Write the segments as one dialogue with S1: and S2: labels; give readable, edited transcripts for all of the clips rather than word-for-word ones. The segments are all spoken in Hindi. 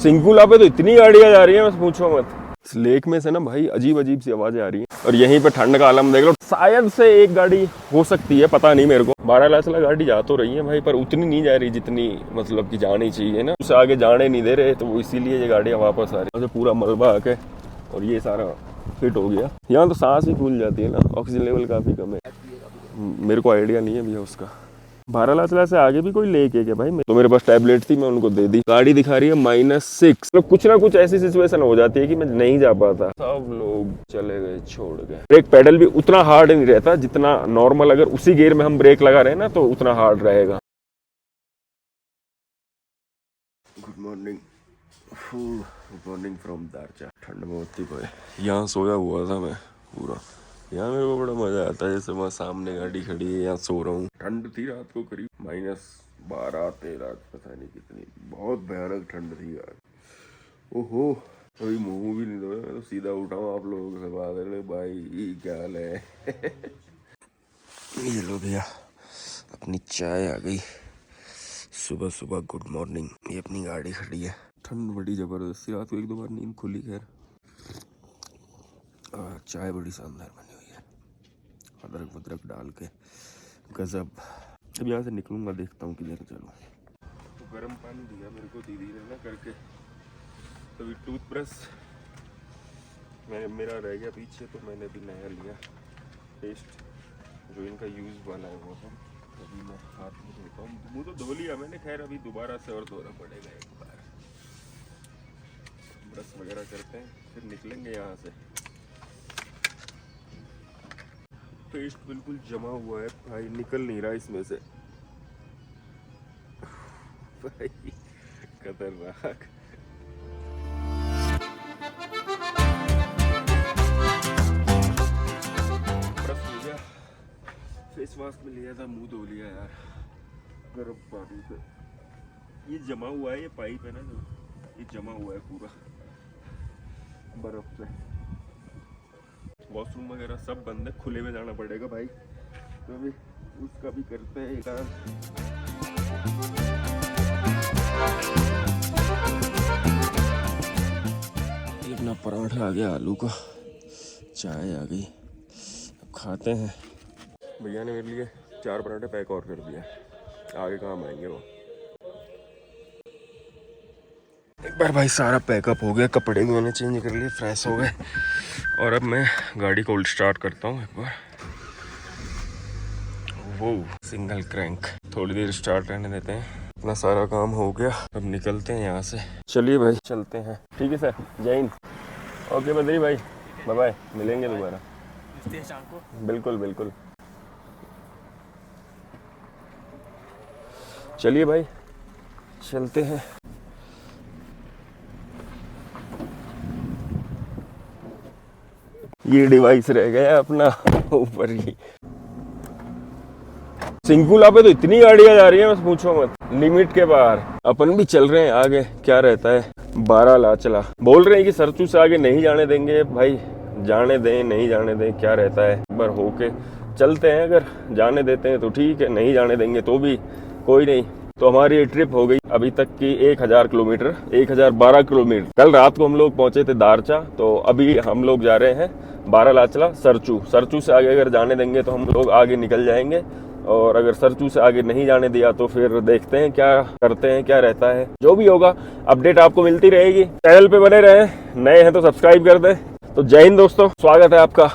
S1: सिंकुला पे तो इतनी गाड़ियां जा रही हैं, बस पूछो मत। इस लेक में से ना भाई अजीब अजीब सी आवाजें आ रही हैं। और यहीं पे ठंड का आलम देख लो, शायद से एक गाड़ी हो सकती है, पता नहीं मेरे को। 12 गाड़ी जा तो रही है भाई, पर उतनी नहीं जा रही जितनी मतलब कि जानी चाहिए ना। उससे आगे जाने नहीं दे रहे, तो वो इसीलिए ये गाड़ियां वापस आ रही है। पूरा मलबा आके और ये सारा फिट हो गया। यहाँ तो सांस ही फूल जाती है ना, ऑक्सीजन लेवल काफी कम है। मेरे को आइडिया नहीं है भैया उसका। 12 से आगे भी कोई लेक है क्या भाई? तो मेरे पास टैबलेट थी, मैं उनको दे दी। गाड़ी दिखा रही है -6। तो कुछ ना कुछ ऐसी सिचुएशन हो जाती है कि मैं नहीं जा पाता। सब लोग चले गए छोड़ गए। ब्रेक पेडल भी उतना हार्ड नहीं रहता जितना नॉर्मल, अगर उसी गियर में हम ब्रेक लगा रहे हैं ना तो उतना हार्ड रहेगा। Good morning, good morning from Darcha. ठंड में होती कोई। यहाँ सोया हुआ था मैं पूरा। यहाँ मेरे को बड़ा मजा आता है, जैसे मैं सामने गाड़ी खड़ी है, यहाँ सो रहा हूँ। ठंड थी रात को करीब -12-13, पता नहीं कितनी। बहुत भयानक ठंड थी यार। ओहो, अभी मुंह भी नहीं धोया, मैं तो सीधा उठा हूँ आप लोगों से बात करने। भाई क्या हाल है? ये लो भैया, अपनी चाय आ गई सुबह सुबह। Good morning. ये अपनी गाड़ी खड़ी है। ठंड बड़ी जबरदस्ती, रात को 1-2 बार नींद खुली। खैर चाय बड़ी शानदार बनी हुई है, अदरक वदरक डाल के, गजब। अब यहाँ से निकलूंगा, देखता हूँ किधर चलूँ। तो गर्म पानी दिया मेरे को दीदी ने ना करके। तभी टूथब्रश मेरा रह गया पीछे, तो मैंने भी नया लिया पेस्ट, जो इनका यूज़ वाला है वो है। अभी मैं हाथ में धोता हूँ। मुँह तो धो लिया मैंने, खैर अभी दोबारा से और धोना पड़ेगा एक बार। ब्रश वगैरह करते हैं, फिर निकलेंगे यहाँ से। पेस्ट बिल्कुल जमा हुआ है भाई, निकल नहीं रहा इसमें से भाई, खतरनाक। ब्रश हो गया, फेस मास्क में लिया था, मुंह धो लिया यार गर्म पानी से। ये जमा हुआ है, ये पाइप है ना जो, ये जमा हुआ है पूरा बर्फ से। वॉशरूम वगैरह सब बंद है, खुले में जाना पड़ेगा भाई। तो अभी उसका भी करते हैं काम। अपना पराठा आ गया आलू का, चाय आ गई, अब खाते हैं। भैया ने मेरे लिए 4 पराठे पैक और कर दिया, आगे काम आएंगे वो। एक बार भाई सारा पैकअप हो गया, कपड़े भी मैंने चेंज कर लिए, फ्रेश हो गए। और अब मैं गाड़ी को स्टार्ट करता हूँ एक बार। वो सिंगल क्रैंक, थोड़ी देर स्टार्ट रहने देते हैं। अपना सारा काम हो गया, अब निकलते हैं यहाँ से। चलिए भाई चलते हैं। ठीक है सर, जय हिंद। ओके बद्री भाई, बाय बाय, मिलेंगे दोबारा। बिल्कुल बिल्कुल। चलिए भाई चलते हैं। ये डिवाइस रह गया अपना ऊपर ही। सिंकुला पे तो इतनी गाड़ियां जा रही हैं, बस पूछो मत, लिमिट के बाहर। अपन भी चल रहे हैं आगे, क्या रहता है। 12 बोल रहे हैं कि सरचू से आगे नहीं जाने देंगे भाई। जाने दें नहीं जाने दें, क्या रहता है, एक बार होके चलते हैं। अगर जाने देते हैं तो ठीक है, नहीं जाने देंगे तो भी कोई नहीं। तो हमारी ये ट्रिप हो गई अभी तक की 1000 किलोमीटर, 1012 किलोमीटर। कल रात को हम लोग पहुंचे थे दारचा, तो अभी हम लोग जा रहे हैं 12 सरचू। सरचू से आगे अगर जाने देंगे तो हम लोग आगे निकल जाएंगे, और अगर सरचू से आगे नहीं जाने दिया तो फिर देखते हैं क्या करते हैं, क्या रहता है। जो भी होगा अपडेट आपको मिलती रहेगी। चैनल पे बने रहें, नए हैं तो सब्सक्राइब कर दें। तो जय हिंद दोस्तों, स्वागत है आपका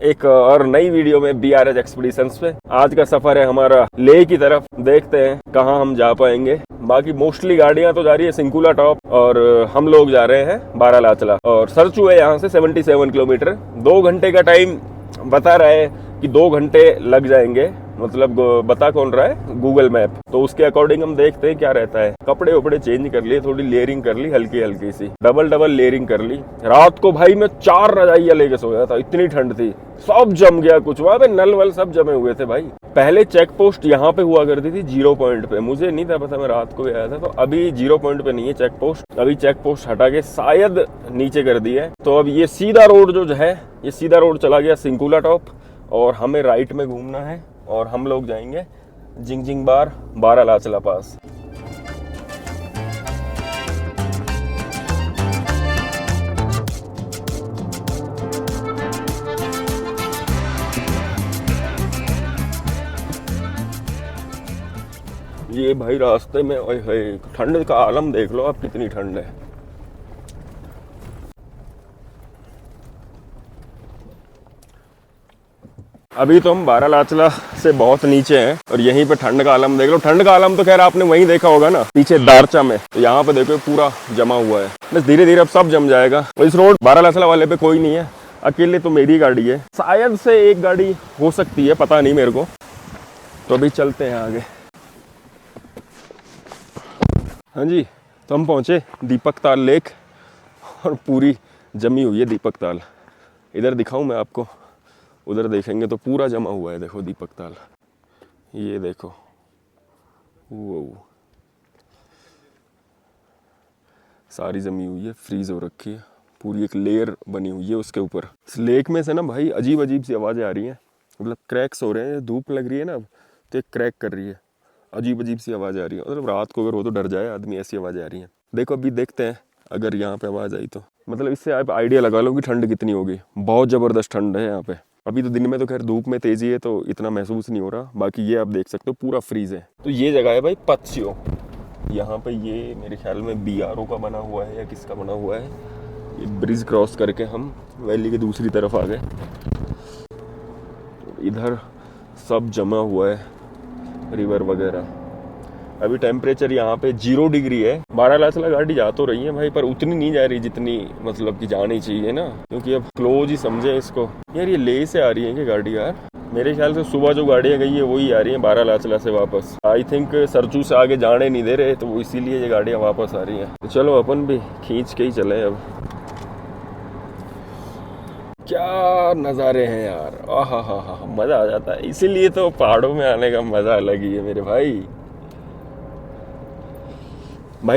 S1: एक और नई वीडियो में BRH एक्सपीडिशंस पे। आज का सफर है हमारा लेह की तरफ, देखते हैं कहाँ हम जा पाएंगे। बाकी मोस्टली गाड़ियां तो जा रही है सिंकुला टॉप, और हम लोग जा रहे हैं 12 और सरचू है यहाँ से 77 किलोमीटर। 2 घंटे का टाइम बता रहा है कि 2 घंटे लग जाएंगे, मतलब बता कौन रहा है, गूगल मैप। तो उसके अकॉर्डिंग हम देखते हैं क्या रहता है। कपड़े वपड़े चेंज कर लिए, थोड़ी लेयरिंग कर ली, हल्की हल्की सी डबल लेयरिंग कर ली। रात को भाई मैं 4 रजाइयां लेके सोया था, इतनी ठंड थी। सब जम गया, कुछ वहां पे नल वल सब जमे हुए थे भाई। पहले चेक पोस्ट यहाँ पे हुआ करती थी 0 पॉइंट पे, मुझे नहीं था पता, मैं रात को भी आया था। तो अभी 0 पॉइंट पे नहीं है चेक पोस्ट, अभी चेक पोस्ट हटा के शायद नीचे कर दी है। तो अब ये सीधा रोड जो है, ये सीधा रोड चला गया सिंकुला टॉप, और हमें राइट में घूमना है, और हम लोग जाएंगे जिंगजिंग बार 12 पास। ये भाई रास्ते में ओए होए, ठंड का आलम देख लो आप, कितनी ठंड है। अभी तो हम बारालाचला से बहुत नीचे हैं और यहीं पे ठंड का आलम देख लो। ठंड का आलम तो खैर आपने वहीं देखा होगा ना, पीछे दारचा में। तो यहाँ पे देखो पूरा जमा हुआ है, बस धीरे धीरे अब सब जम जाएगा। इस रोड बारालाचला वाले पे कोई नहीं है, अकेले तो मेरी गाड़ी है, शायद से एक गाड़ी हो सकती है, पता नहीं मेरे को। तो अभी चलते हैं आगे। हाँ जी, तो हम पहुंचे दीपक ताल लेक और पूरी जमी हुई है दीपक ताल। इधर दिखाऊं मैं आपको, उधर देखेंगे तो पूरा जमा हुआ है। देखो दीपक ताल, ये देखो, वो सारी जमी हुई है, फ्रीज हो रखी है, पूरी एक लेयर बनी हुई है उसके ऊपर। इस लेक में से ना भाई अजीब अजीब सी आवाज़ें आ रही हैं, मतलब क्रैक्स हो रहे हैं। धूप लग रही है ना तो एक क्रैक कर रही है, अजीब अजीब सी आवाज़ें आ रही है। मतलब रात को अगर हो तो डर जाए आदमी, ऐसी आवाज़ें आ रही हैं। देखो अभी देखते हैं अगर यहाँ पे आवाज़ आई तो, मतलब इससे आप आइडिया लगा लो कि ठंड कितनी होगी। बहुत ज़बरदस्त ठंड है यहाँ पे। अभी तो दिन में तो खैर धूप में तेज़ी है तो इतना महसूस नहीं हो रहा, बाकी ये आप देख सकते हो पूरा फ्रीज है। तो ये जगह है भाई पत्स्यो, यहाँ पे ये मेरे ख्याल में BRO का बना हुआ है या किसका बना हुआ है। ये ब्रिज क्रॉस करके हम वैली की दूसरी तरफ आ गए। इधर सब जमा हुआ है, रिवर वगैरह। अभी टेम्परेचर यहाँ पे 0 डिग्री है। बारालाचला गाड़ी जा तो रही है भाई, पर उतनी नहीं जा रही जितनी मतलब कि जानी चाहिए ना, क्योंकि अब क्लोज ही समझे इसको। यार ये ले से आ रही है कि गाड़ी, यार मेरे ख्याल से सुबह जो गाड़ियाँ गई है वही आ रही है बारालाचला से वापस। आई थिंक सरचू से आगे जाने नहीं दे रहे, तो इसीलिए ये गाड़ियाँ वापस आ रही हैं। तो चलो अपन भी खींच के ही चले। अब क्या नज़ारे हैं यार, आहा हा, मज़ा आ जाता है। इसीलिए तो पहाड़ों में आने का मज़ा अलग ही है मेरे भाई।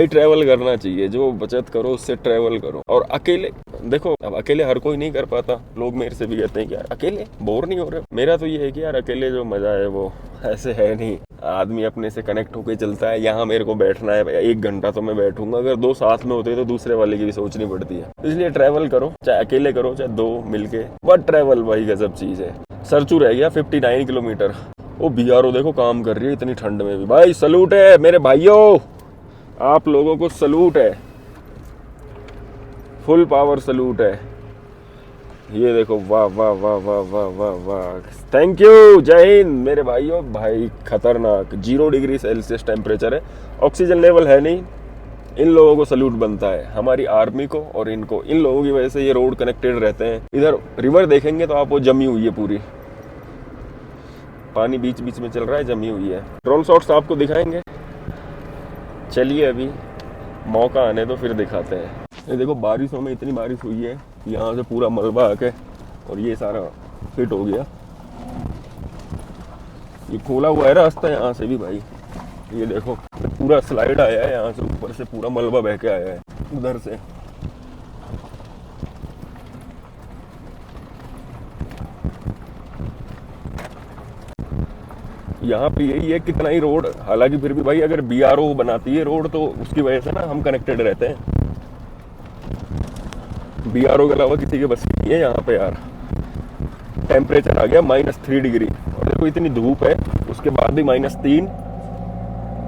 S1: ट्रैवल करना चाहिए, जो बचत करो उससे ट्रैवल करो। और अकेले देखो, अब अकेले हर कोई नहीं कर पाता। लोग मेरे से भी कहते हैं कि यार अकेले बोर नहीं हो रहे। मेरा तो ये है कि यार अकेले जो मजा है वो ऐसे है नहीं, आदमी अपने से कनेक्ट होके चलता है। यहाँ मेरे को बैठना है 1 घंटा तो मैं बैठूंगा, अगर 2 साथ में होते तो दूसरे वाले की भी सोचनी पड़ती है। इसलिए ट्रैवल करो, चाहे अकेले करो चाहे 2 मिलके, बट ट्रैवल भाई गजब चीज है। सरचू रह गया 59 किलोमीटर। वो BRO देखो काम कर रही है इतनी ठंड में भी। भाई सलूट है मेरे भाइयों, आप लोगों को सलूट है, फुल पावर सलूट है। ये देखो, वाह वाह वाह वाह वाह वाह वाह, थैंक यू, जय हिंद मेरे भाइयों। भाई खतरनाक 0 डिग्री सेल्सियस टेम्परेचर है, ऑक्सीजन लेवल है नहीं। इन लोगों को सलूट बनता है, हमारी आर्मी को और इनको। इन लोगों की वजह से ये रोड कनेक्टेड रहते हैं। इधर रिवर देखेंगे तो आप वो जमी हुई है पूरी, पानी बीच बीच में चल रहा है, जमी हुई है। ड्रोन शॉट्स आपको दिखाएंगे, चलिए अभी मौका आने तो फिर दिखाते हैं। ये देखो बारिशों में इतनी बारिश हुई है, यहाँ से पूरा मलबा आके और ये सारा फिट हो गया। ये खोला हुआ है रास्ता यहाँ से भी भाई, ये देखो पूरा स्लाइड आया है यहाँ से, ऊपर से पूरा मलबा बह के आया है उधर से। यहाँ पे यही है कितना ही रोड, हालांकि फिर भी भाई अगर BRO बनाती है रोड तो उसकी वजह से ना हम कनेक्टेड रहते हैं। BRO के अलावा किसी के बस नहीं है यहाँ पे यार। टेम्परेचर आ गया -3 डिग्री और देखो इतनी धूप है, उसके बाद भी -3।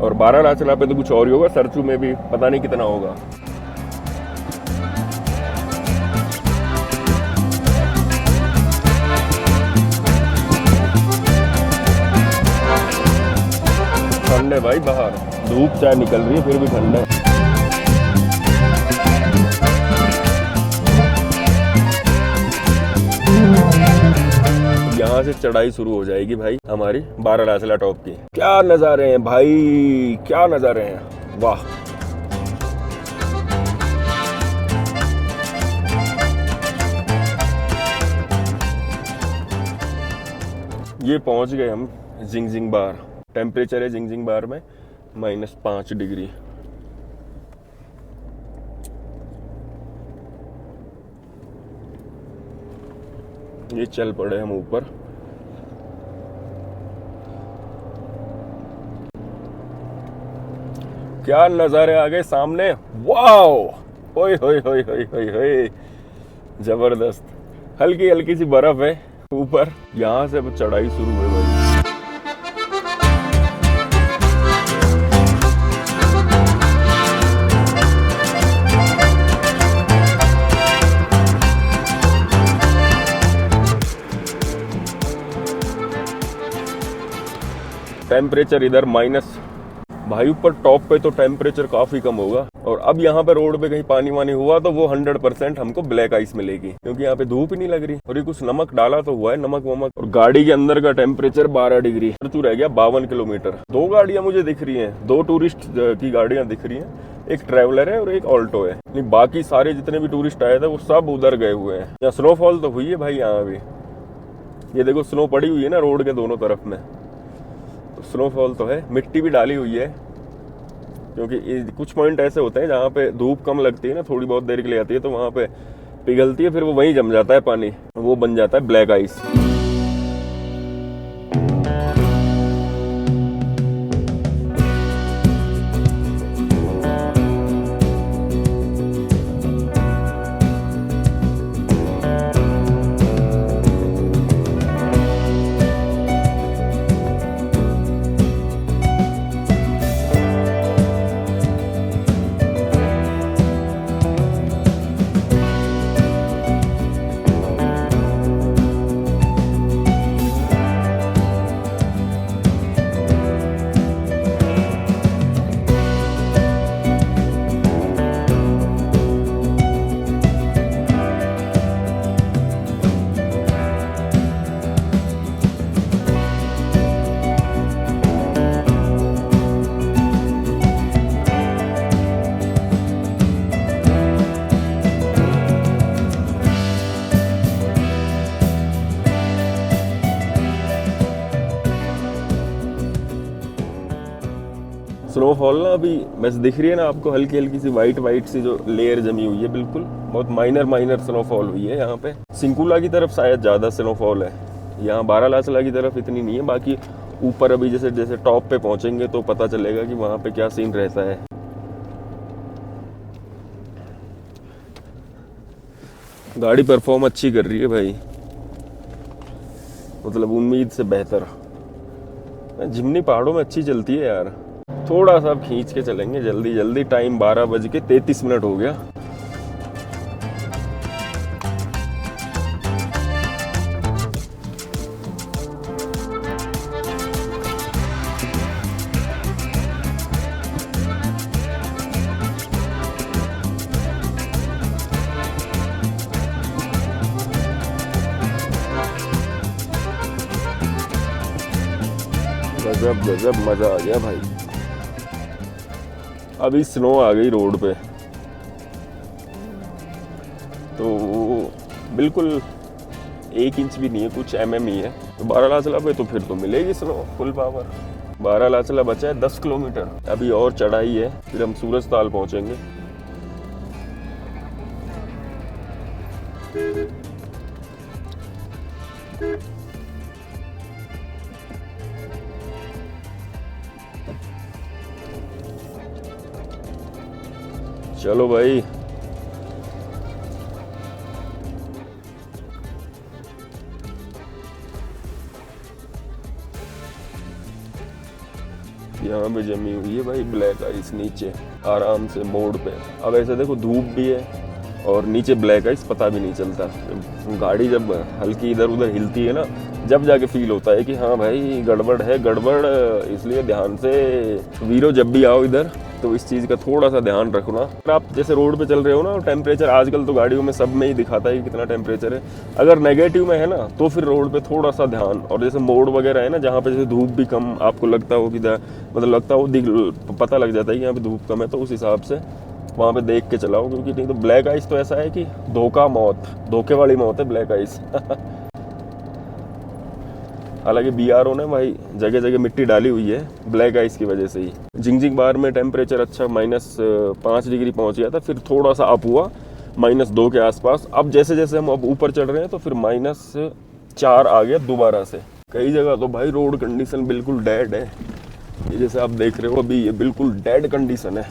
S1: और बारालाचला पे तो कुछ और ही होगा, सरचू में भी पता नहीं कितना होगा। ठंड है भाई बाहर, धूप चाहे निकल रही है फिर भी ठंड है। यहाँ से चढ़ाई शुरू हो जाएगी भाई हमारी बारालाचला टॉप की। क्या नज़ारे हैं भाई, क्या नज़ारे हैं, वाह। ये पहुंच गए हम जिंगजिंग बार। टेम्परेचर है जिंगजिंग बार में -5 डिग्री। ये चल पड़े हम ऊपर। क्या नज़ारे आ गए सामने, वाओ, ओए होए होए होए होए होए, जबरदस्त। हल्की हल्की सी बर्फ है ऊपर, यहाँ से अब चढ़ाई शुरू है भाई। टेम्परेचर इधर माइनस, भाई ऊपर टॉप पे तो टेम्परेचर काफी कम होगा। और अब यहाँ पे रोड पे कहीं पानी वानी हुआ तो वो 100% हमको ब्लैक आइस मिलेगी, क्योंकि यहाँ पे धूप ही नहीं लग रही। और ये कुछ नमक डाला तो हुआ है, नमक वमक। और गाड़ी के अंदर का टेम्परेचर 12 डिग्री, तू रह गया 52 किलोमीटर। 2 गाड़ियां मुझे दिख रही है, 2 टूरिस्ट की गाड़ियां दिख रही है, एक ट्रैवलर है और एक ऑल्टो है। नहीं, बाकी सारे जितने भी टूरिस्ट आए थे वो सब उधर गए हुए हैं। यहाँ स्नोफॉल तो हुई है भाई, यहाँ भी ये देखो स्नो पड़ी हुई है ना रोड के दोनों तरफ में, तो स्नोफॉल तो है। मिट्टी भी डाली हुई है, क्योंकि कुछ पॉइंट ऐसे होते हैं जहाँ पे धूप कम लगती है ना, थोड़ी बहुत देर के लिए आती है, तो वहाँ पे पिघलती है, फिर वो वहीं जम जाता है पानी, वो बन जाता है ब्लैक आइस। स्नोफॉल ना अभी बस दिख रही है ना आपको, हल्की हल्की सी वाइट वाइट सी जो लेयर जमी हुई है, बिल्कुल बहुत माइनर स्नोफॉल हुई है यहाँ पे। सिंकुला की तरफ शायद ज्यादा स्नोफॉल है, यहाँ बारालाचला की तरफ इतनी नहीं है। बाकी ऊपर अभी जैसे जैसे टॉप पे पहुंचेंगे तो पता चलेगा कि वहां पे क्या सीन रहता है। गाड़ी परफॉर्म अच्छी कर रही है भाई, मतलब उम्मीद से बेहतर। जिमनी पहाड़ों में अच्छी चलती है यार। थोड़ा सा खींच के चलेंगे जल्दी जल्दी, टाइम 12:33 हो गया। गजब गजब मजा आ गया भाई। अभी स्नो आ गई रोड पे, तो बिल्कुल 1 इंच भी नहीं है, कुछ mm ही है। तो बारालाचला पे तो फिर तो मिलेगी स्नो फुल पावर। बारालाचला बचा है 10 किलोमीटर, अभी और चढ़ाई है, फिर हम सूरजताल पहुंचेंगे। चलो भाई, यहाँ पे जमी हुई है भाई ब्लैक आइस नीचे आराम से मोड़ पे। अब ऐसे देखो धूप भी है और नीचे ब्लैक आइस, पता भी नहीं चलता। गाड़ी जब हल्की इधर उधर हिलती है ना, जब जाके फील होता है कि हाँ भाई गड़बड़ है गड़बड़। इसलिए ध्यान से वीरो जब भी आओ इधर तो इस चीज़ का थोड़ा सा ध्यान रखना। अगर आप जैसे रोड पे चल रहे हो ना, टेम्परेचर आजकल तो गाड़ियों में सब में ही दिखाता है कि कितना टेम्परेचर है। अगर नेगेटिव में है ना तो फिर रोड पे थोड़ा सा ध्यान। और जैसे मोड़ वगैरह है ना जहाँ पे जैसे धूप भी कम आपको लगता हो कि मतलब लगता हो पता लग जाता है कि यहाँ पे धूप कम है, तो उस हिसाब से वहाँ पे देख के चलाओ, क्योंकि नहीं तो ब्लैक आइस तो ऐसा है कि धोखे वाली मौत है ब्लैक आइस। हालांकि BRO ने भाई जगह जगह मिट्टी डाली हुई है ब्लैक आइस की वजह से ही। जिंगजिंग बार में टेम्परेचर अच्छा -5 डिग्री पहुंच गया था, फिर थोड़ा सा अप हुआ -2 के आसपास। अब जैसे जैसे हम अब ऊपर चढ़ रहे हैं तो फिर -4 आ गया दोबारा से। कई जगह तो भाई रोड कंडीशन बिल्कुल डेड है, ये जैसे आप देख रहे हो अभी ये बिल्कुल डेड कंडीशन है।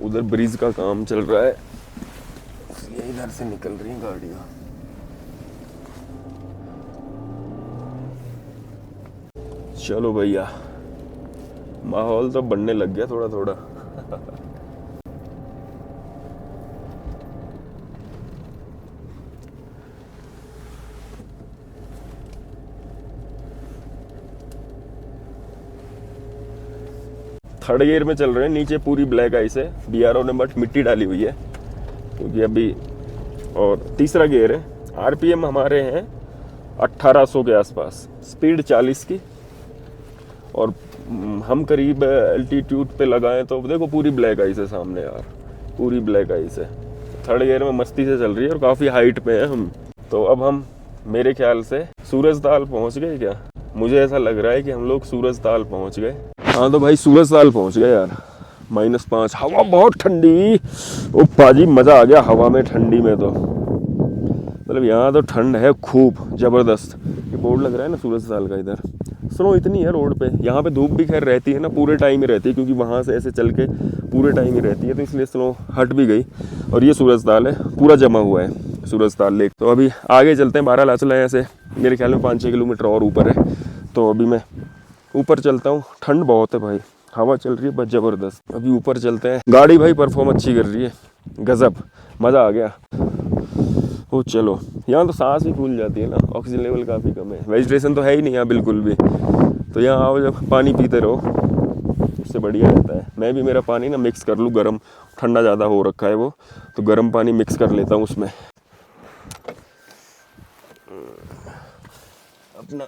S1: उधर ब्रिज का काम चल रहा है, इसलिए इधर से निकल रही हैं गाड़ियां। चलो भैया, माहौल तो बनने लग गया थोड़ा थोड़ा। थर्ड गियर में चल रहे हैं। नीचे पूरी ब्लैक आइस है, BRO ने बट मिट्टी डाली हुई है क्योंकि अभी। और तीसरा गियर है। RPM हमारे हैं 1800 के आसपास, स्पीड 40 की। और हम करीब एल्टीट्यूड पे लगाएं तो देखो पूरी ब्लैक आइस है सामने यार, पूरी ब्लैक आइस है। थर्ड गियर में मस्ती से चल रही है और काफ़ी हाइट पे है हम। तो अब हम मेरे ख्याल से सूरजताल पहुंच गए क्या? मुझे ऐसा लग रहा है कि हम लोग सूरजताल पहुंच गए। हाँ तो भाई सूरजताल पहुंच गए यार। -5, हवा बहुत ठंडी। ओ पाजी मज़ा आ गया हवा में, ठंडी में तो मतलब यहाँ तो ठंड है खूब ज़बरदस्त। ये बोर्ड लग रहा है ना सूरजताल का, इधर स्नो इतनी है रोड पे। यहाँ पे धूप भी खैर रहती है ना, पूरे टाइम ही रहती है क्योंकि वहाँ से ऐसे चल के पूरे टाइम ही रहती है, तो इसलिए स्नो हट भी गई। और ये सूरजताल है, पूरा जमा हुआ है सूरजताल लेक। तो अभी आगे चलते हैं। 12 लाचला है ऐसे मेरे ख्याल में 5-6 किलोमीटर और ऊपर है। तो अभी मैं ऊपर चलता हूँ। ठंड बहुत है भाई, हवा चल रही है बस ज़बरदस्त। अभी ऊपर चलते हैं। गाड़ी भाई परफॉर्म अच्छी कर रही है, गज़ब, मज़ा आ गया। ओ चलो, यहाँ तो सांस ही फूल जाती है ना, ऑक्सीजन लेवल काफ़ी कम है। वेजिटेशन तो है ही नहीं यहाँ बिल्कुल भी। तो यहाँ आओ, जब पानी पीते रहो उससे बढ़िया रहता है। मैं भी मेरा पानी ना मिक्स कर लूँ, गर्म ठंडा ज़्यादा हो रखा है वो, तो गर्म पानी मिक्स कर लेता हूँ उसमें। अपना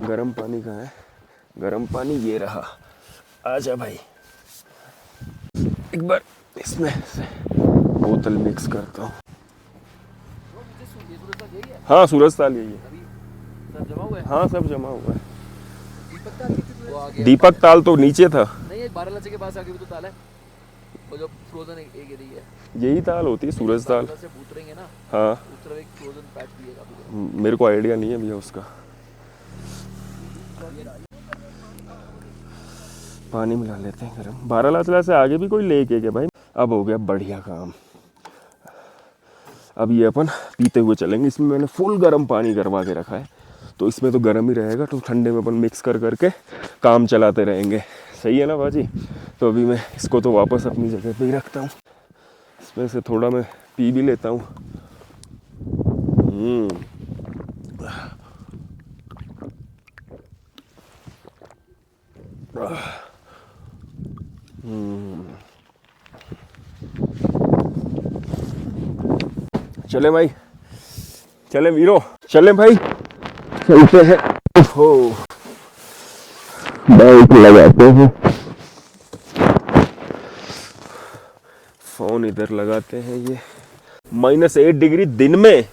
S1: गर्म पानी कहाँ है? गर्म पानी ये रहा, आजा भाई। एक बार इसमें से बोतल मिक्स करता हूँ। हाँ सूरजताल यही है। हाँ सब जमा हुआ है। दीपक ताल तो नीचे था।
S2: नहीं, 12 लाचे के पास आगे भी तो ताल है, वो जो फ्रोजन एक एरिया है।
S1: यही ताल होती है सूरजताल
S2: से उतरेंगे ना।
S1: हाँ
S2: उस तरफ एक फ्रोजन पैच भी है काफी।
S1: मेरे को आइडिया नहीं है भैया उसका। पानी मिला लेते हैं गर्म। 12 लाचला से आगे भी कोई लेक है क्या भाई? अब हो गया बढ़िया काम। अब ये अपन पीते हुए चलेंगे। इसमें मैंने फुल गर्म पानी करवा के रखा है, तो इसमें तो गर्म ही रहेगा, तो ठंडे में अपन मिक्स कर करके काम चलाते रहेंगे। सही है ना बाजी? तो अभी मैं इसको तो वापस अपनी जगह पे ही रखता हूँ। इसमें से थोड़ा मैं पी भी लेता हूँ। चले भाई, चले वीरो, चले भाई, चलते हैं। हो बाइक लगाते हैं, फोन इधर लगाते हैं। ये -8 डिग्री दिन में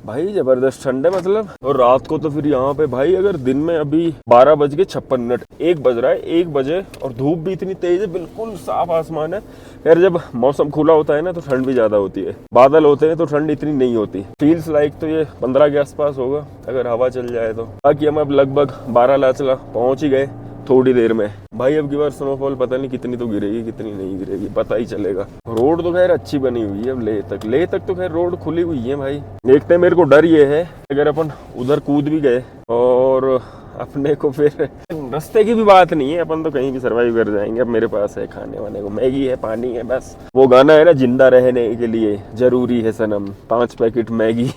S1: भाई, जबरदस्त ठंड है मतलब। और रात को तो फिर यहाँ पे भाई, अगर दिन में अभी 12:56, 1 बज रहा है, 1 बजे, और धूप भी इतनी तेज है, बिल्कुल साफ आसमान है। यार जब मौसम खुला होता है ना तो ठंड भी ज्यादा होती है, बादल होते हैं तो ठंड इतनी नहीं होती। फील्स लाइक तो ये 15 के आसपास होगा अगर हवा चल जाए तो। बाकी हम अब लगभग 12 लाचला पहुंच ही गए थोड़ी देर में। भाई अब की बार स्नोफॉल पता नहीं कितनी तो गिरेगी, कितनी नहीं गिरेगी पता ही चलेगा। रोड तो खैर अच्छी बनी हुई है। अब लेह तक तो खैर रोड खुली हुई है भाई। देखते हैं, मेरे को डर ये है अगर अपन उधर कूद भी गए और अपने को फिर रास्ते की भी बात नहीं है, अपन तो कहीं भी सर्वाइव कर जाएंगे। अब मेरे पास है खाने वाने को, मैगी है, पानी है, बस। वो गाना है ना, जिंदा रहने के लिए जरूरी है सनम 5 पैकेट मैगी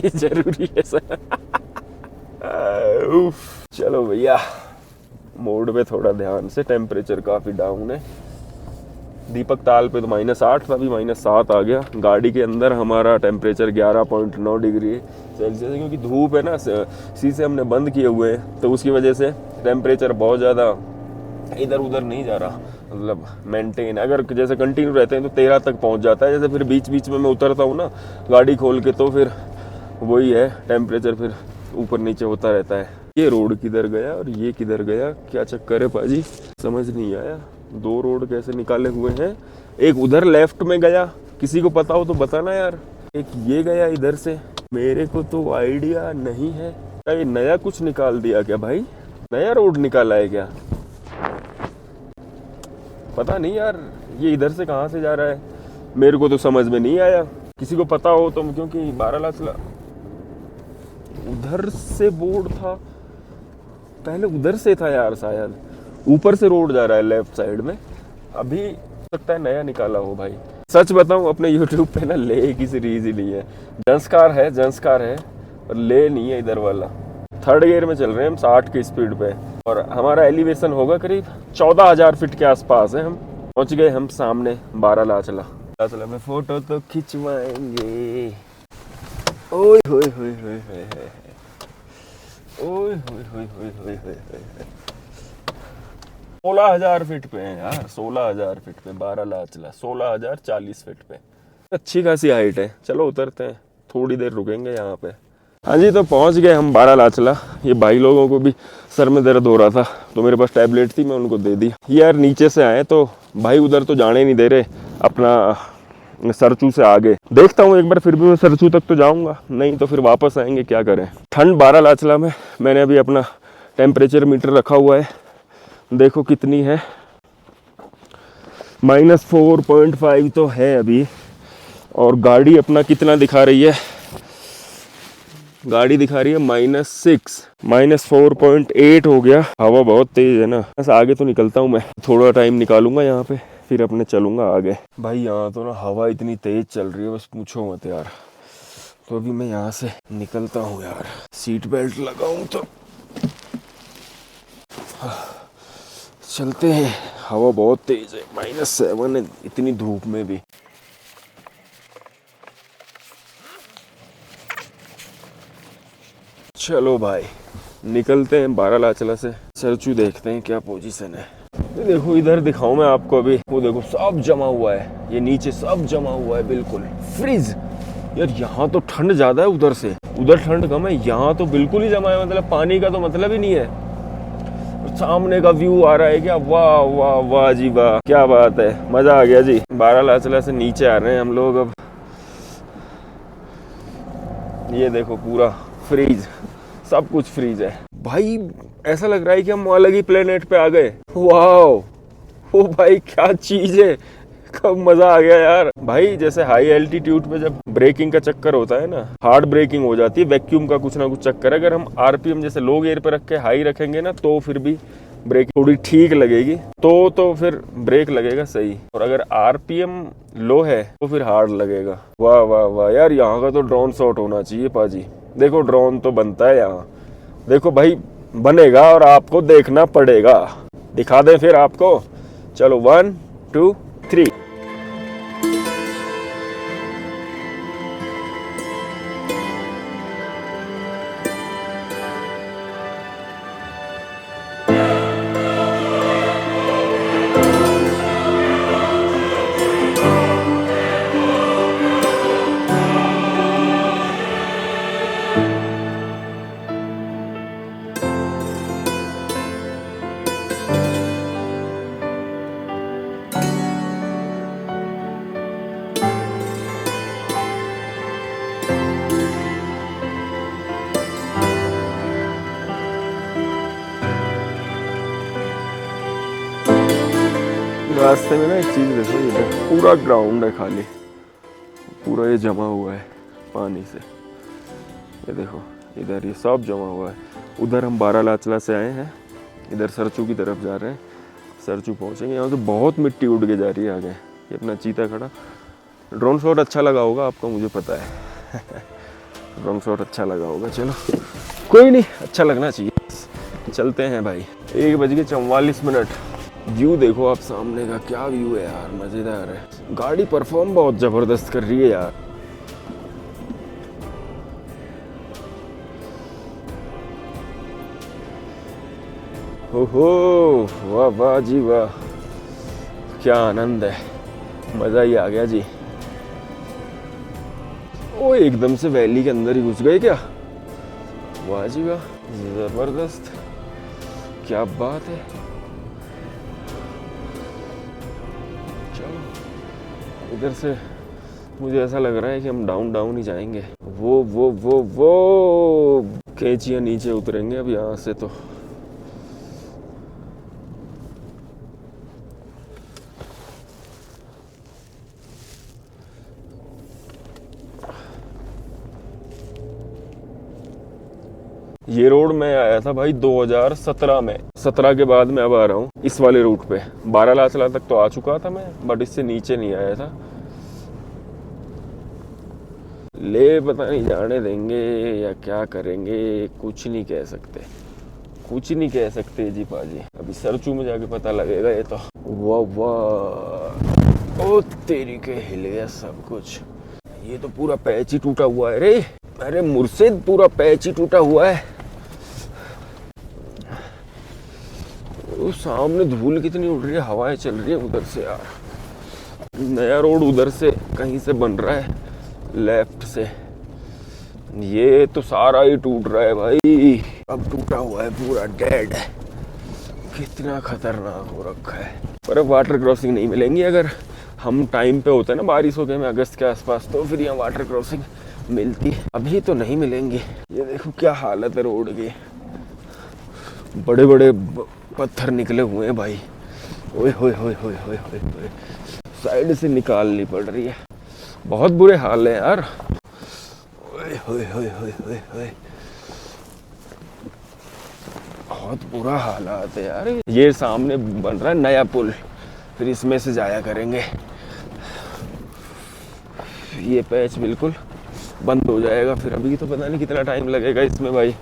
S1: जरूरी है सनम। चलो भैया, मोड पे थोड़ा ध्यान से। टेम्परेचर काफ़ी डाउन है। दीपक ताल पे तो -8 था, अभी -7 आ गया। गाड़ी के अंदर हमारा टेम्परेचर 11.9 डिग्री सेल्सियस है, क्योंकि धूप है ना, शीशे हमने बंद किए हुए हैं, तो उसकी वजह से टेम्परेचर बहुत ज़्यादा इधर उधर नहीं जा रहा, मतलब मेंटेन। अगर जैसे कंटिन्यू रहते हैं तो 13 तक पहुंच जाता है। जैसे फिर बीच बीच में मैं उतरता हूँ ना गाड़ी खोल के, तो फिर वही है, टेम्परेचर फिर ऊपर नीचे होता रहता है। ये रोड किधर गया और ये किधर गया, क्या चक्कर है पाजी, समझ नहीं आया। 2 रोड कैसे निकाले हुए हैं? एक उधर लेफ्ट में गया, किसी को पता हो तो बताना यार। एक ये गया इधर से, मेरे को तो आइडिया नहीं है। क्या ये नया कुछ निकाल दिया क्या भाई? नया रोड निकाला है क्या? पता नहीं यार, ये इधर से कहाँ से जा रहा है मेरे को तो समझ में नहीं आया। किसी को पता हो तो, क्योंकि 12 लाचला उधर से बोर्ड था, पहले उधर से था यार, शायद ऊपर से रोड जा रहा है लेफ्ट साइड में। अभी सकता है नया निकाला हो भाई। सच बताऊं, अपने YouTube पे ना ले की सीरीज ही नहीं है। जंस्कार है और ले नहीं है इधर वाला। थर्ड गियर में चल रहे हैं हम 60 की स्पीड पे, और हमारा एलिवेशन होगा करीब 14,000 फीट के आसपास है। हम पहुंच गए हम सामने बारालाचला। लाचला में फोटो तो खिंचवाएंगे। ओए होए होए होए होए होए, ओए होए होए होए होए होए। 16,000 फीट पे है यार, 16,000 फीट पे बारालाचला, 16,040 फीट पे। अच्छी खासी हाइट है। चलो उतरते हैं, थोड़ी देर रुकेंगे यहाँ पे। हाँ जी, तो पहुँच गए हम बारालाचला। ये भाई लोगों को भी सर में दर्द हो रहा था तो मेरे पास टैबलेट थी, मैं उनको दे दी। यार नीचे से आए तो भाई उधर तो जाने नहीं दे रहे, अपना सरचू से आगे। देखता हूँ एक बार, फिर भी मैं सरचू तक तो जाऊँगा, नहीं तो फिर वापस आएंगे, क्या करें। ठंड बारालाचला में। मैंने अभी अपना टेम्परेचर मीटर रखा हुआ है, देखो कितनी है, -4.5 तो है अभी। और गाड़ी अपना कितना दिखा रही है, गाड़ी दिखा रही है -6, -4.8 हो गया। हवा बहुत तेज है ना, बस आगे तो निकलता हूँ मैं, थोड़ा टाइम निकालूंगा यहाँ पे, फिर अपने चलूंगा आगे। भाई यहाँ तो ना हवा इतनी तेज चल रही है, बस पूछो मत यार। तो अभी मैं यहाँ से निकलता हूँ यार, सीट बेल्ट लगाऊं तो चलते हैं। हवा बहुत तेज है, -7 है इतनी धूप में भी। चलो भाई निकलते हैं बारालाचला से, सरचू देखते हैं क्या पोजीशन है। ये देखो इधर दिखाऊं मैं आपको, अभी वो देखो सब जमा हुआ है, ये नीचे सब जमा हुआ है बिल्कुल फ्रीज। यार यहाँ तो ठंड ज्यादा है उधर से, उधर ठंड कम है, यहाँ तो बिल्कुल ही जमा है, मतलब पानी का तो मतलब ही नहीं है। सामने का व्यू आ रहा है क्या, वाह वाह वाह जी वाह, क्या बात है, मजा आ गया जी। बारालाचला से नीचे आ रहे हैं हम लोग अब। ये देखो पूरा फ्रीज, सब कुछ फ्रीज है भाई। ऐसा लग रहा है कि हम अलग ही प्लेनेट पे आ गए। वाह, ओ भाई क्या चीज है, कब मजा आ गया यार। भाई जैसे हाई एल्टीट्यूड पे जब ब्रेकिंग का चक्कर होता है ना, हार्ड ब्रेकिंग हो जाती है, वैक्यूम का कुछ ना कुछ चक्कर है। अगर हम आरपीएम जैसे लो गियर पे रख के हाई रखेंगे ना, तो फिर भी ब्रेक थोड़ी ठीक लगेगी, तो फिर ब्रेक लगेगा सही। और अगर आरपीएम लो है तो फिर हार्ड लगेगा। वाह वाह वाह यार, यहाँ का तो ड्रोन शॉट होना चाहिए पाजी। देखो ड्रोन तो बनता है यहाँ, देखो भाई बनेगा और आपको देखना पड़ेगा। दिखा दें फिर आपको, चलो 1 2 3। रास्ते में ना एक चीज देखो, इधर पूरा ग्राउंड है खाली, पूरा ये जमा हुआ है पानी से। ये देखो इधर ये सब जमा हुआ है। उधर हम बारालाचला से आए हैं, इधर सरचू की तरफ जा रहे हैं। सरचू पहुंचेंगे, यहाँ से बहुत मिट्टी उड़ के जा रही है आगे। ये अपना चीता खड़ा। ड्रोन शॉट अच्छा लगा होगा आपको, मुझे पता है ड्रोन शॉट अच्छा लगा होगा। चलो कोई नहीं, अच्छा लगना चाहिए। चलते हैं भाई। 1:44। व्यू देखो आप सामने का, क्या व्यू है यार, मजेदार है। गाड़ी परफॉर्म बहुत जबरदस्त कर रही है यार। ओहो वाह वाह जी वाह, क्या आनंद है, मजा ही आ गया जी। ओ एकदम से वैली के अंदर ही घुस गए क्या, वाह जी वाह, जबरदस्त, क्या बात है। इधर से मुझे ऐसा लग रहा है कि हम डाउन ही जाएंगे। वो कैचियां नीचे उतरेंगे अब यहाँ से तो। ये रोड मैं आया था भाई 2017 में, 17 के बाद मैं अब आ रहा हूँ इस वाले रूट पे। बारालाचला तक तो आ चुका था मैं, बट इससे नीचे नहीं आया था। ले पता नहीं जाने देंगे या क्या करेंगे, कुछ नहीं कह सकते, कुछ नहीं कह सकते जी पाजी, अभी सरचू में जाके पता लगेगा ये तो। वाह वाह, ओ तेरी के हिल गया सब कुछ। ये तो पूरा पैच ही टूटा हुआ है रे, अरे मुर्शिद पूरा पैच ही टूटा हुआ है। ओ सामने धूल कितनी उड़ रही है, हवाएं चल रही है उधर से यार। नया रोड उधर से कहीं से बन रहा है लेफ्ट से। ये तो सारा ही टूट रहा है भाई, अब टूटा हुआ है पूरा, डेड है। कितना खतरनाक हो रखा है। पर अब वाटर क्रॉसिंग नहीं मिलेंगी, अगर हम टाइम पे होते ना बारिशों के में अगस्त के आसपास, तो फिर यहाँ वाटर क्रॉसिंग मिलती। अभी तो नहीं मिलेंगी। ये देखो क्या हालत है रोड की, बड़े बड़े पत्थर निकले हुए हैं भाई। ओए होए होए होए होए होए, साइड से निकालनी पड़ रही है, बहुत बुरे हाल है यार। ओए होए होए होए होए होए, बहुत बुरा हालात है यार। ये सामने बन रहा है नया पुल, फिर इसमें से जाया करेंगे। ये पैच बिल्कुल बंद हो जाएगा, फिर अभी तो पता नहीं कितना टाइम लगेगा इसमें भाई,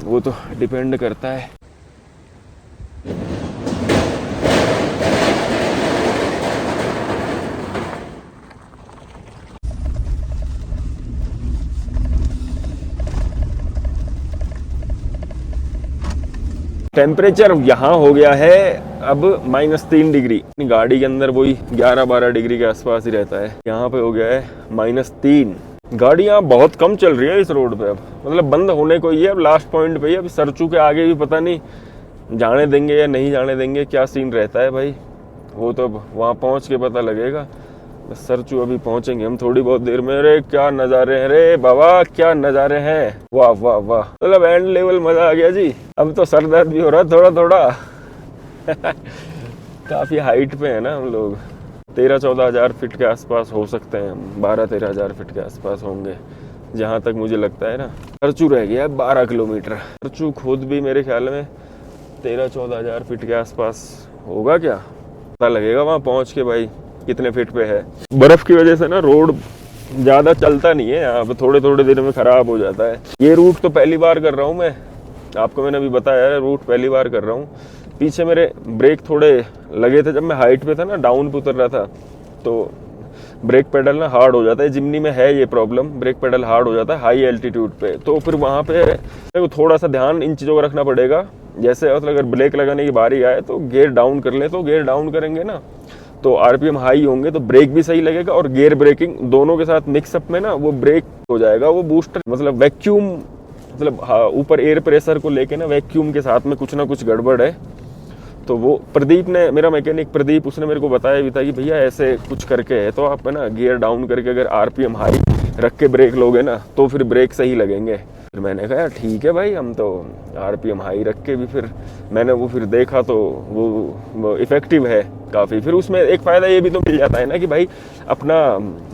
S1: वो तो डिपेंड करता है। टेम्परेचर यहाँ हो गया है अब -3 डिग्री। गाड़ी के अंदर वही 11-12 डिग्री के आसपास ही रहता है, यहाँ पे हो गया है -3। गाड़ियाँ बहुत कम चल रही है इस रोड पे, अब मतलब बंद होने को ही है, अब लास्ट पॉइंट पे ही। अब सरचू के आगे भी पता नहीं जाने देंगे या नहीं जाने देंगे, क्या सीन रहता है भाई, वो तो अब वहाँ पहुँच के पता लगेगा। बस सरचू अभी पहुंचेंगे हम थोड़ी बहुत देर में। अरे क्या नज़ारे हैं रे बाबा, क्या नज़ारे हैं, वाह वाह वाह, मतलब एंड लेवल मजा आ गया जी। अब तो सर दर्द भी हो रहा है थोड़ा थोड़ा। काफ़ी हाइट पे है ना हम लोग, 13-14 हज़ार फीट के आसपास हो सकते हैं हम, 12-13 हज़ार फीट के आसपास होंगे जहाँ तक मुझे लगता है ना। सरचू रह गया है 12 किलोमीटर। सरचू खुद भी मेरे ख्याल में 13-14 हज़ार फीट के आसपास होगा, क्या पता लगेगा वहाँ पहुँच के भाई कितने फीट पे है। बर्फ की वजह से ना रोड ज़्यादा चलता नहीं है यहाँ पे, थोड़े थोड़े दिन में ख़राब हो जाता है। ये रूट तो पहली बार कर रहा हूँ मैं, आपको मैंने अभी बताया है, रूट पहली बार कर रहा हूँ। पीछे मेरे ब्रेक थोड़े लगे थे जब मैं हाइट पे था ना, डाउन पे उतर रहा था, तो ब्रेक पेडल ना हार्ड हो जाता है। जिमनी में है ये प्रॉब्लम, ब्रेक पेडल हार्ड हो जाता है हाई एल्टीट्यूड पे, तो फिर वहाँ पे थोड़ा सा ध्यान इन चीज़ों का रखना पड़ेगा। जैसे मतलब अगर ब्रेक लगाने की बारी आए तो गियर डाउन कर ले, तो गियर डाउन करेंगे ना तो आरपीएम हाई होंगे तो ब्रेक भी सही लगेगा, और गियर ब्रेकिंग दोनों के साथ मिक्सअप में ना वो ब्रेक हो जाएगा। वो बूस्टर मतलब वैक्यूम, मतलब ऊपर एयर प्रेशर को लेके ना वैक्यूम के साथ में कुछ ना कुछ गड़बड़ है। तो वो प्रदीप ने, मेरा मैकेनिक प्रदीप, उसने मेरे को बताया भी था कि भैया ऐसे कुछ करके है, तो आप है ना गियर डाउन करके अगर आरपीएम हाई रख के ब्रेक लोगे ना तो फिर ब्रेक सही लगेंगे। फिर मैंने कहा यार ठीक है भाई, हम तो आरपीएम हाई रख के भी, फिर मैंने वो फिर देखा तो वो इफेक्टिव है काफ़ी। फिर उसमें एक फ़ायदा ये भी तो मिल जाता है ना कि भाई अपना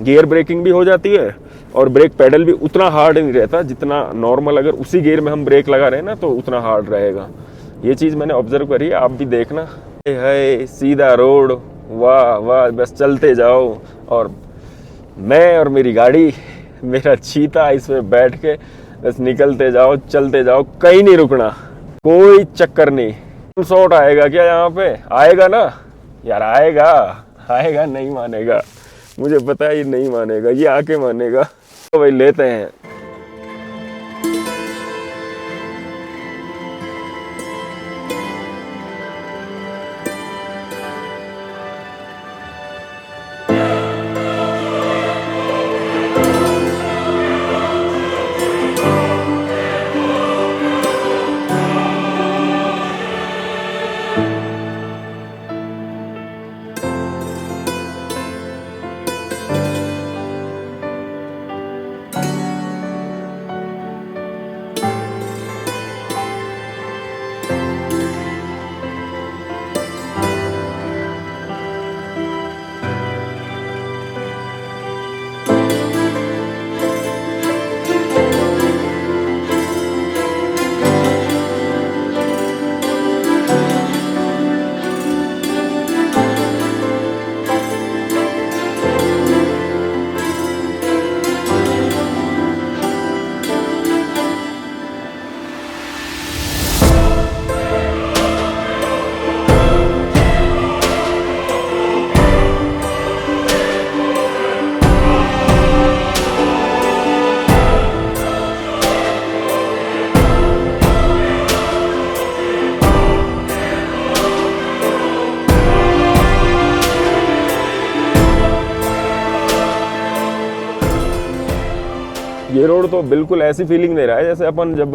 S1: गियर ब्रेकिंग भी हो जाती है और ब्रेक पेडल भी उतना हार्ड नहीं रहता जितना नॉर्मल, अगर उसी गियर में हम ब्रेक लगा रहे हैं ना तो उतना हार्ड रहेगा। ये चीज़ मैंने ऑब्जर्व करी है, आप भी देखना। है सीधा रोड, वाह वाह, बस चलते जाओ, और मैं और मेरी गाड़ी, मेरा चीता, इसमें बैठ के बस निकलते जाओ, चलते जाओ, कहीं नहीं रुकना, कोई चक्कर नहीं। शॉट आएगा क्या यहाँ पे? आएगा ना यार, आएगा आएगा, नहीं मानेगा, मुझे पता है ये नहीं मानेगा, ये आके मानेगा। तो भाई लेते हैं। ये रोड तो बिल्कुल ऐसी फीलिंग दे रहा है जैसे अपन जब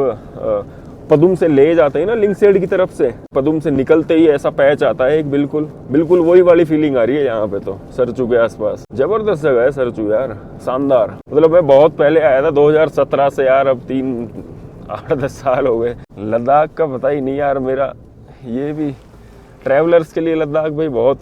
S1: पदुम से ले जाते हैं ना लिंकसेड की तरफ से, पदुम से निकलते ही ऐसा पैच आता है एक, बिल्कुल बिल्कुल वही वाली फीलिंग आ रही है यहाँ पे। तो सरचू के आसपास जबरदस्त जगह है सरचू यार, शानदार। मतलब मैं बहुत पहले आया था 2017 से यार, अब 8-10 साल हो गए। लद्दाख का पता ही नहीं यार मेरा। ये भी ट्रैवलर्स के लिए लद्दाख भाई बहुत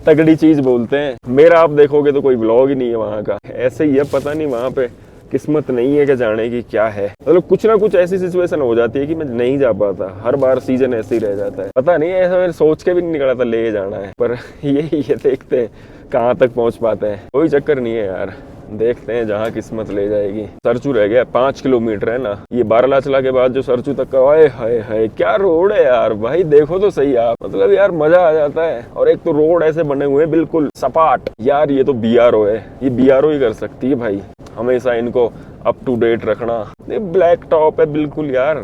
S1: तगड़ी चीज बोलते हैं। मेरा आप देखोगे तो कोई ब्लॉग ही नहीं है वहाँ का, ऐसे ही है। पता नहीं वहाँ पे किस्मत नहीं है कि जाने की क्या है। मतलब कुछ ना कुछ ऐसी सिचुएशन हो जाती है कि मैं नहीं जा पाता, हर बार सीजन ऐसे ही रह जाता है। पता नहीं, ऐसा मैंने सोच के भी नहीं निकला था ले जाना है, पर ये देखते हैं कहाँ तक पहुँच पाते हैं। कोई चक्कर नहीं है यार, देखते हैं जहाँ किस्मत ले जाएगी। सरचू रह गया 5 किलोमीटर है ना, ये बारालाचला के बाद जो सरचू तक का, हाय हाय हाय क्या रोड है यार भाई, देखो तो सही आप। मतलब यार मजा आ जाता है। और एक तो रोड ऐसे बने हुए हैं बिल्कुल सपाट यार, ये तो BRO है, ये BRO ही कर सकती है भाई, हमेशा इनको अप टू डेट रखना। ये ब्लैक टॉप है बिल्कुल यार,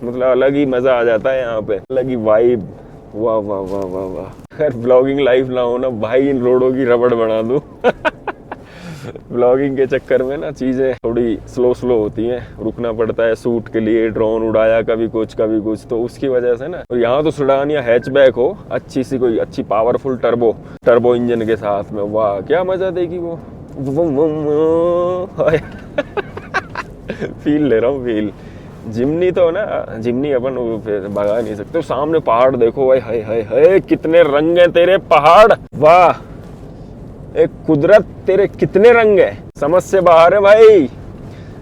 S1: मतलब अलग ही मजा आ जाता है यहाँ पे, अलग ही वाइब। वाह वाह वाह वाह वाह। अगर ब्लॉगिंग लाइफ ना हो ना भाई, इन रोडों की रबड़ बना दूं। ब्लॉगिंग के चक्कर में ना चीजें थोड़ी स्लो होती हैं, रुकना पड़ता है शूट के लिए, ड्रोन उड़ाया कभी कुछ, तो उसकी वजह से ना। और यहाँ तो सेडान या हैचबैक हो, अच्छी सी कोई अच्छी पावरफुल टर्बो इंजन के साथ में, वाह क्या मजा देगी वो। फील ले रहा हूँ, फील। जिमनी तो ना, जिमनी अपन भगा नहीं सकते। सामने पहाड़ देखो भाई, हाय हाय हाय कितने रंग हैं तेरे पहाड़, वाह एक कुदरत, तेरे कितने रंग है, समझ से बाहर है भाई,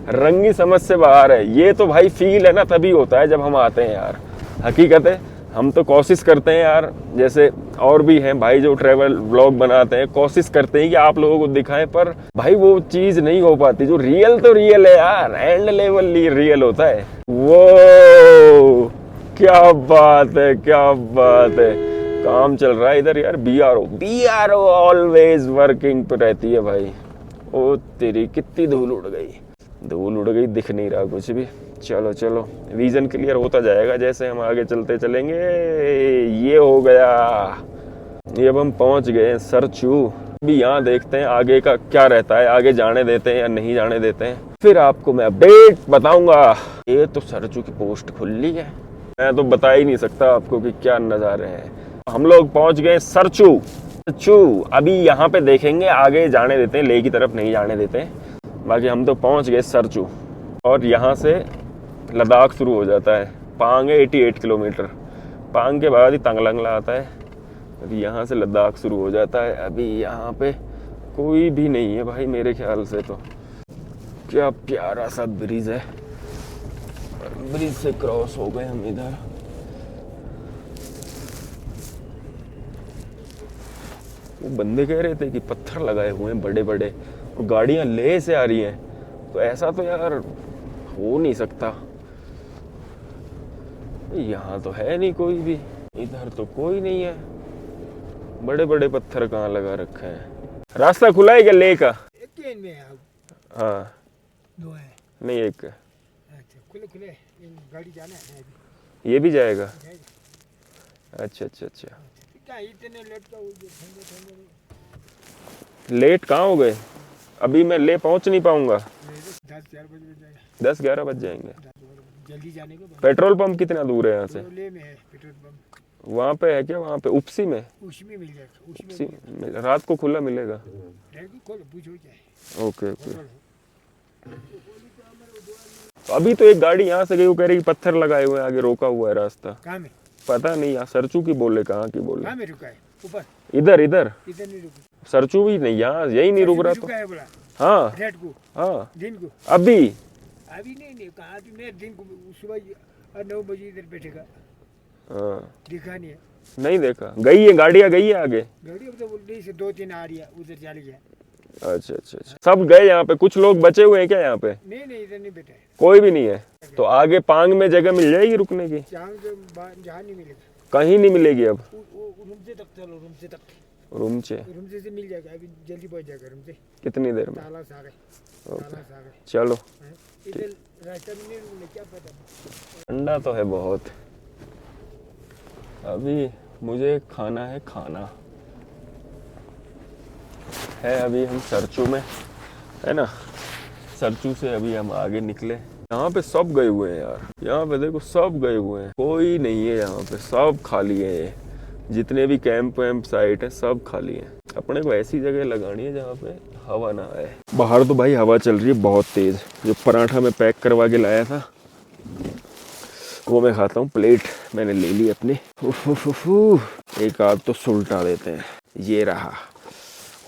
S1: रंग ही समझ से बाहर है। ये तो भाई फील है ना तभी होता है जब हम आते हैं यार, हकीकत है। हम तो कोशिश करते हैं यार, जैसे और भी हैं भाई जो ट्रैवल व्लॉग बनाते हैं, कोशिश करते हैं कि आप लोगों को दिखाएं, पर भाई वो चीज नहीं हो पाती। जो रियल तो रियल है यार, एंड लेवल रियल होता है वो। क्या बात है, क्या बात है। काम चल रहा है इधर यार, BRO ऑलवेज वर्किंग पे रहती है भाई। ओ तेरी कितनी धूल उड़ गई, दिख नहीं रहा कुछ भी। चलो चलो, विजन क्लियर होता जाएगा जैसे हम आगे चलते चलेंगे। ये हो गया, ये अब हम पहुंच गए सरचू। अभी यहाँ देखते हैं आगे का क्या रहता है, आगे जाने देते हैं या नहीं जाने देते हैं, फिर आपको मैं अपडेट बताऊंगा। ये तो सरचू की पोस्ट खुली है, मैं तो बता ही नहीं सकता आपको कि क्या नजारे हैं। हम लोग पहुंच गए सरचू। अभी यहाँ पे देखेंगे, आगे जाने देते हैं, लेह की तरफ नहीं जाने देते हैं। बाकी हम तो पहुंच गए सरचू, और यहाँ से लद्दाख शुरू हो जाता है। पांग है 88 किलोमीटर, पांग के बाद ही तंगलंगला आता है। अभी यहाँ से लद्दाख शुरू हो जाता है। अभी यहाँ पे कोई भी नहीं है भाई मेरे ख्याल से। तो क्या प्यारा सा ब्रिज है, ब्रिज से क्रॉस हो गए हम इधर। वो बंदे कह रहे थे कि पत्थर लगाए हुए हैं बड़े बड़े, और गाड़ियां लेह से आ रही हैं, तो ऐसा तो यार हो नहीं सकता। यहाँ तो है नहीं कोई भी, इधर तो कोई नहीं है। बड़े बड़े पत्थर कहाँ लगा रखे हैं। रास्ता खुला है क्या लेह का?
S3: एक में है,
S1: हाँ
S3: दो है।
S1: नहीं एक।
S3: अच्छा खुले गाड़ी जाना है,
S1: ये भी जाएगा? अच्छा अच्छा अच्छा।
S3: क्या इतने लेट का हो गए?
S1: लेट कहाँ हो गए? अभी मैं ले पहुँच नहीं पाऊंगा।
S3: 10-11 बजे जाएगा।
S1: 10-11 बज जाएंगे।
S3: जल्दी जाने को।
S1: पेट्रोल पंप कितना दूर है यहाँ से?
S3: ले में है पेट्रोल पंप।
S1: वहाँ पे है क्या? वहाँ पे उपसी में?
S3: उसमें मिल जाएगा,
S1: उपसी रात को खुला मिलेगा?
S3: खोलो पूछो जाए।
S1: Okay okay. तो अभी तो एक गाड़ी यहाँ से गई, वो कह रही पत्थर लगाए हुए हैं, आगे रोका हुआ है रास्ता।
S3: कहाँ में?
S1: पता नहीं, यहाँ सरचू की बोले, कहाँ की बोले?
S3: कहाँ में रुका है? ऊपर
S1: इधर इधर
S3: नहीं रुका।
S1: सरचू भी नहीं, यहाँ यही नहीं रुक रहा तो।
S3: बोला
S1: हाँ
S3: रेड को,
S1: हाँ
S3: दिन को।
S1: अभी
S3: नहीं कहा तुमने, दिन को सुबह 9 बजे इधर बैठेगा।
S1: हाँ
S3: दिखा नहीं है,
S1: नहीं देखा। गई है गाड़ियाँ, गई है आगे
S3: गाड़ी अब तो बोल से 2-3 आ रही है, उधर चली गया।
S1: अच्छा अच्छा अच्छा, सब गए यहाँ पे? कुछ लोग बचे हुए हैं क्या यहाँ पे?
S3: नहीं इधर नहीं बैठे,
S1: कोई भी नहीं है। तो आगे पांग में जगह मिल जाएगी रुकने की?
S3: जहाँ नहीं मिलेगा,
S1: कहीं नहीं मिलेगी अब।
S3: रूमचे तक चलो, रूमचे तक।
S1: रूमचे
S3: से मिल जाएगा, अभी जल्दी पहुंच जाएगा रूमचे।
S1: कितनी देर में?
S3: ताला से आ गए।
S1: चलो।
S3: इधर रास्ता में नहीं मिले, क्या पता।
S1: ठंडा तो है बहुत। अभी मुझे खाना है, खाना है। अभी हम सरचू में है ना, सरचू से अभी हम आगे निकले। यहाँ पे सब गए हुए हैं यार, यहाँ पे देखो सब गए हुए हैं, कोई नहीं है यहाँ पे, सब खाली है। ये जितने भी कैंप वैम्प साइट है सब खाली है। अपने को ऐसी जगह लगानी है जहाँ पे हवा ना आए। बाहर तो भाई हवा चल रही है बहुत तेज। जो पराठा मैं पैक करवा के लाया था वो मैं खाता हूँ। प्लेट मैंने ले ली अपनी। एक आध तो सुलटा देते हैं। ये रहा,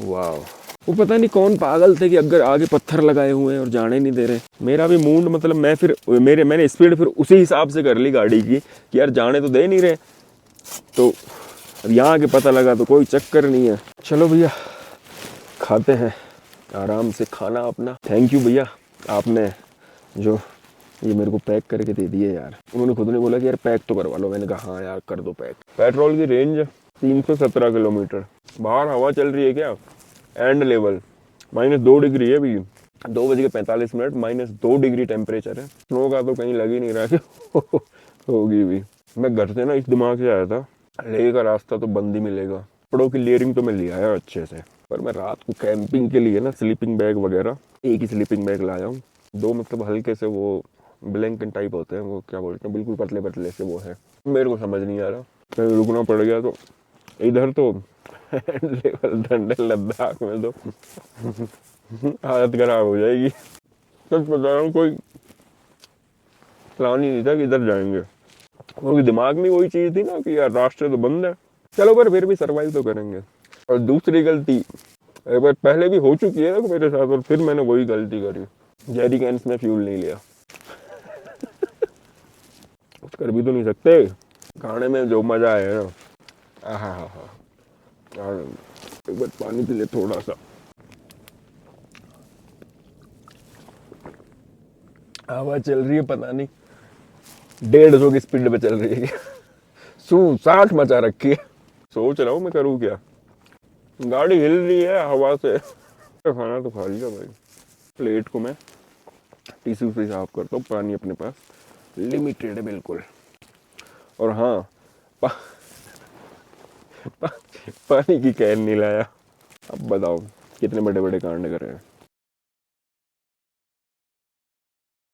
S1: वाह। वो पता नहीं कौन पागल थे कि अगर आगे पत्थर लगाए हुए हैं और जाने नहीं दे रहे। मेरा भी मूड मतलब मैंने स्पीड फिर उसी हिसाब से कर ली गाड़ी की कि यार जाने तो दे नहीं रहे। तो अब यहाँ के पता लगा तो कोई चक्कर नहीं है। चलो भैया खाते हैं आराम से खाना अपना। थैंक यू भैया, आपने जो ये मेरे को पैक करके दे दिए यार। उन्होंने खुद ने बोला कि यार पैक तो करवा लो। मैंने कहा हाँ यार कर दो पैक। पेट्रोल की रेंज 317 किलोमीटर। बाहर हवा चल रही है क्या, एंड लेवल -2 डिग्री है अभी। 2:45 -2 डिग्री टेम्परेचर है। स्नो का तो कहीं लग ही नहीं रहा कि होगी भी। मैं घर से ना इस दिमाग से आया था, लेह का रास्ता तो बंद ही मिलेगा। कपड़ों की लेयरिंग तो मैं ले आया अच्छे से, पर मैं रात को कैंपिंग के लिए ना स्लीपिंग बैग वगैरह एक ही स्लीपिंग बैग लाया हूँ। 2 मतलब हल्के से वो ब्लैंकेट टाइप होते हैं, वो क्या बोलते हैं, बिल्कुल पतले पतले से वो है। मेरे को समझ नहीं आ रहा, कहीं रुकना पड़ गया तो। इधर तो लेवल ठंडे लद्दाख में तो हालत खराब हो जाएगी। सच बता रहा हूँ, कोई प्लान ही नहीं था कि इधर जाएंगे, क्योंकि दिमाग में वही चीज थी ना कि यार रास्ते तो बंद है। चलो पर फिर भी सरवाइव तो करेंगे। और दूसरी गलती एक बार पहले भी हो चुकी है ना मेरे साथ, और फिर मैंने वही गलती करी। जेरी कैंस में फ्यूल नहीं लिया। कुछ कर भी तो नहीं सकते। खाने में जो मजा आया ना, यार एक बार पानी पी ले थोड़ा सा। हवा चल रही है पता नहीं 150 की स्पीड पे चल रही है। 60 मचा रखी है। सोच रहा हूँ मैं करूँ क्या, गाड़ी हिल रही है हवा से। खाना तो खा लिया भाई। प्लेट को मैं टिश्यू से साफ करता हूँ। पानी अपने पास लिमिटेड है बिल्कुल। और हाँ पानी की कैन नहीं लाया। अब बताओ कितने बड़े बड़े कांड कर रहे हैं।